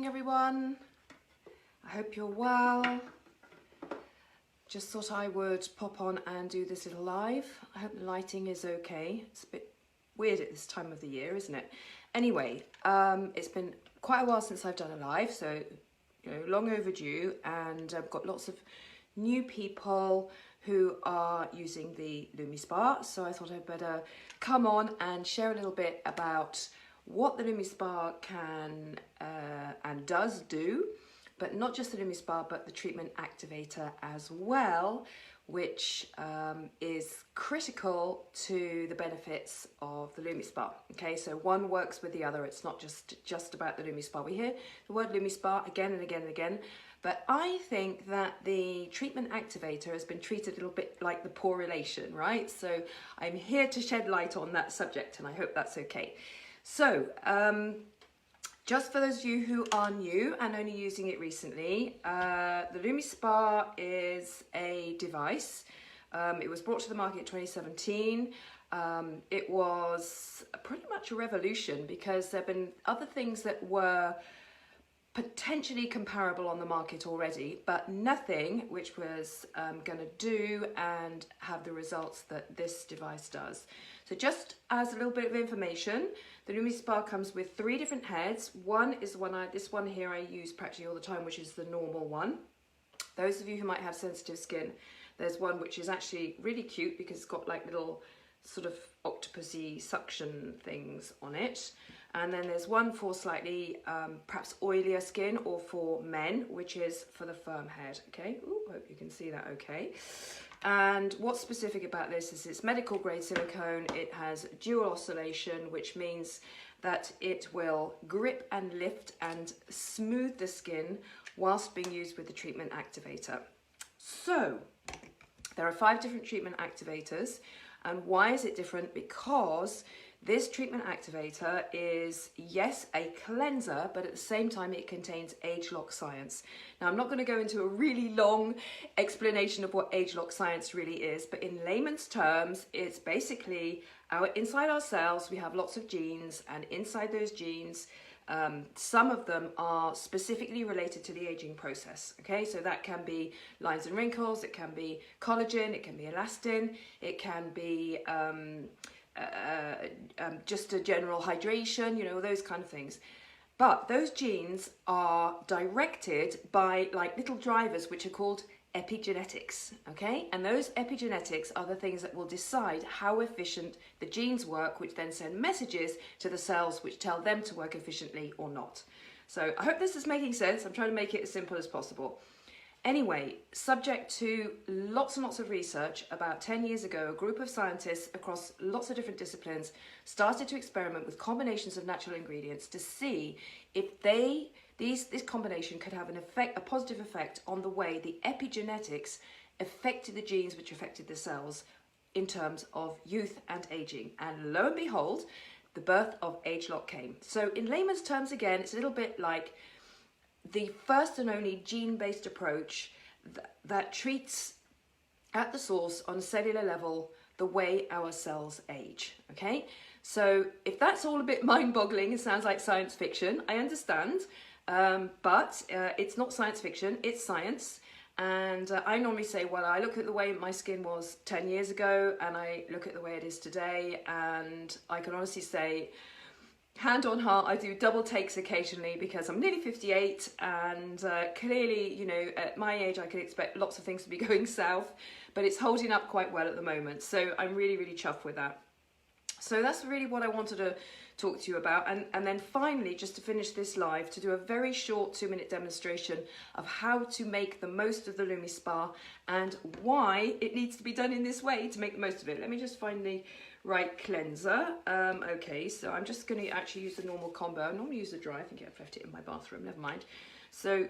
everyone. I hope you're well. Just thought I would pop on and do this little live. I hope the lighting is okay. It's a bit weird at this time of the year, isn't it? Anyway, it's been quite a while since I've done a live, so long overdue, and I've got lots of new people who are using the LumiSpa, so I thought I'd better come on and share a little bit about what the LumiSpa can and does do, but not just the LumiSpa, but the treatment activator as well, which is critical to the benefits of the LumiSpa. Okay, so one works with the other. It's not just about the LumiSpa. We hear the word LumiSpa again and again and again, but I think that the treatment activator has been treated a little bit like the poor relation, right? So I'm here to shed light on that subject, and I hope that's okay. So, just for those of you who are new and only using it recently, the LumiSpa is a device. It was brought to the market in 2017. It was pretty much a revolution because there have been other things that were potentially comparable on the market already, but nothing which was going to do and have the results that this device does. So just as a little bit of information, the LumiSpa comes with 3 different heads. One is this one here I use practically all the time, which is the normal one. Those of you who might have sensitive skin, there's one which is actually really cute because it's got like little sort of octopusy suction things on it. And then there's one for slightly perhaps oilier skin, or for men, which is for the firm head. Okay, ooh, hope you can see that okay. And what's specific about this is it's medical grade silicone. It has dual oscillation, which means that it will grip and lift and smooth the skin whilst being used with the treatment activator. So there are 5 different treatment activators. And why is it different? Because this treatment activator is, yes, a cleanser, but at the same time it contains AgeLOC science. Now, I'm not going to go into a really long explanation of what AgeLOC science really is, but in layman's terms, it's basically inside our cells, we have lots of genes, and inside those genes, some of them are specifically related to the aging process. Okay, so that can be lines and wrinkles, it can be collagen, it can be elastin, it can be just a general hydration, those kind of things. But those genes are directed by like little drivers which are called epigenetics, okay? And those epigenetics are the things that will decide how efficient the genes work, which then send messages to the cells which tell them to work efficiently or not. So I hope this is making sense. I'm trying to make it as simple as possible. Anyway, subject to lots and lots of research, about 10 years ago, a group of scientists across lots of different disciplines started to experiment with combinations of natural ingredients to see if this combination could have a positive effect on the way the epigenetics affected the genes which affected the cells in terms of youth and aging. And lo and behold, the birth of AgeLOC came. So in layman's terms, again, it's a little bit like the first and only gene-based approach that treats at the source on a cellular level the way our cells age, okay? So if that's all a bit mind-boggling, it sounds like science fiction, I understand, but it's not science fiction, it's science. And I normally say, well, I look at the way my skin was 10 years ago and I look at the way it is today, and I can honestly say, hand on heart, I do double takes occasionally because I'm nearly 58, and clearly, at my age I could expect lots of things to be going south, but it's holding up quite well at the moment. So I'm really, really chuffed with that. So that's really what I wanted to talk to you about. And then finally, just to finish this live, to do a very short 2-minute demonstration of how to make the most of the LumiSpa and why it needs to be done in this way to make the most of it. Let me just find the right cleanser. Okay, so I'm just going to actually use the normal combo. I normally use the dry. I think I've left it in my bathroom, never mind. So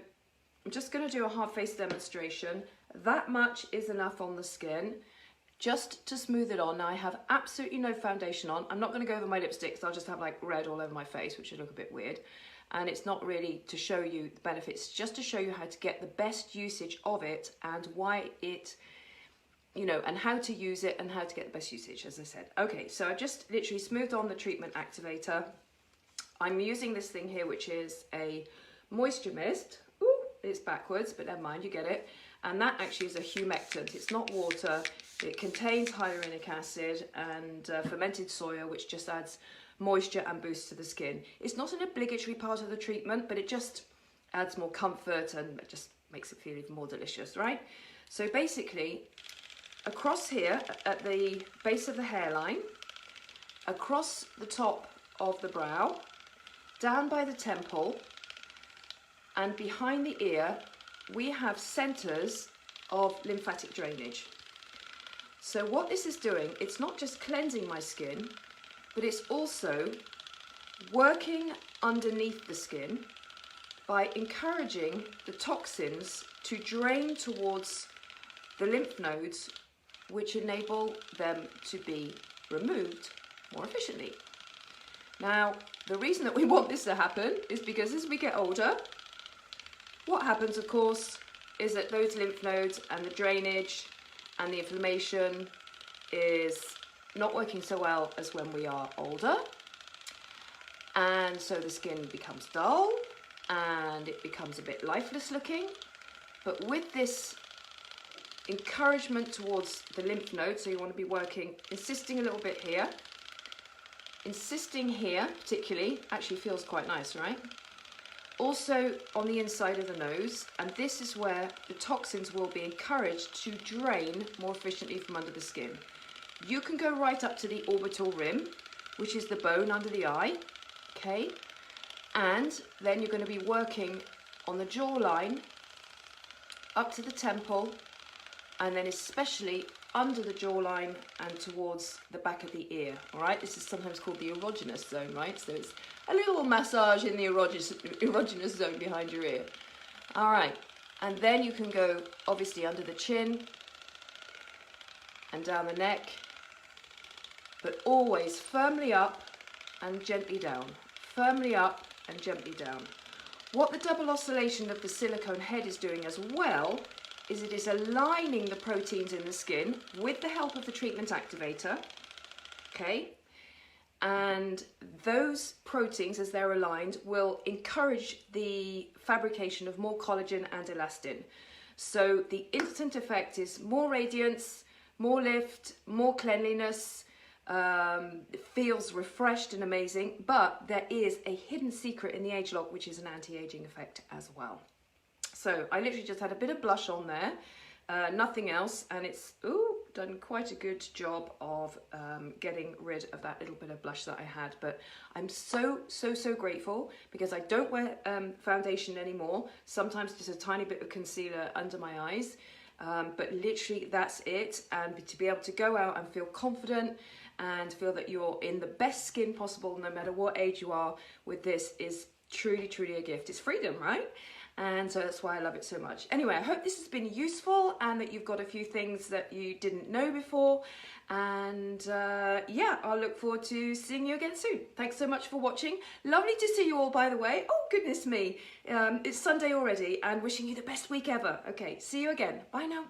I'm just going to do a half face demonstration. That much is enough on the skin just to smooth it on. Now I have absolutely no foundation on. I'm not going to go over my lipstick, so I'll just have like red all over my face, which would look a bit weird. And it's not really to show you the benefits, just to show you how to get the best usage of it and why it, and how to use it and how to get the best usage, as I said. Okay, so I've just literally smoothed on the treatment activator. I'm using this thing here, which is a moisture mist. Ooh, it's backwards, but never mind, you get it. And that actually is a humectant. It's not water. It contains hyaluronic acid and fermented soya, which just adds moisture and boost to the skin. It's not an obligatory part of the treatment, but it just adds more comfort and it just makes it feel even more delicious, right? So basically, across here at the base of the hairline, across the top of the brow, down by the temple, and behind the ear, we have centers of lymphatic drainage. So what this is doing, it's not just cleansing my skin, but it's also working underneath the skin by encouraging the toxins to drain towards the lymph nodes, which enable them to be removed more efficiently. Now, the reason that we want this to happen is because as we get older, what happens, of course, is that those lymph nodes and the drainage and the inflammation is not working so well as when we are older. And so the skin becomes dull and it becomes a bit lifeless looking. But with this encouragement towards the lymph nodes, so you want to be working, insisting a little bit here, insisting here particularly, actually feels quite nice, right? Also on the inside of the nose, and this is where the toxins will be encouraged to drain more efficiently from under the skin. You can go right up to the orbital rim, which is the bone under the eye, okay? And then you're going to be working on the jawline, up to the temple, and then especially under the jawline and towards the back of the ear, all right? This is sometimes called the erogenous zone, right? So it's a little massage in the erogenous zone behind your ear. All right, and then you can go obviously under the chin and down the neck, but always firmly up and gently down, firmly up and gently down. What the double oscillation of the silicone head is doing as well is it is aligning the proteins in the skin with the help of the treatment activator, okay? And those proteins, as they're aligned, will encourage the fabrication of more collagen and elastin. So the instant effect is more radiance, more lift, more cleanliness, it feels refreshed and amazing, but there is a hidden secret in the AgeLOC, which is an anti-aging effect as well. So I literally just had a bit of blush on there, nothing else, and it's done quite a good job of getting rid of that little bit of blush that I had. But I'm so grateful because I don't wear foundation anymore. Sometimes just a tiny bit of concealer under my eyes, but literally that's it. And to be able to go out and feel confident and feel that you're in the best skin possible no matter what age you are with this is truly a gift. It's freedom, right? And so that's why I love it so much. Anyway, I hope this has been useful and that you've got a few things that you didn't know before. And yeah, I'll look forward to seeing you again soon. Thanks so much for watching. Lovely to see you all, by the way. Oh, goodness me. It's Sunday already and wishing you the best week ever. Okay, see you again. Bye now.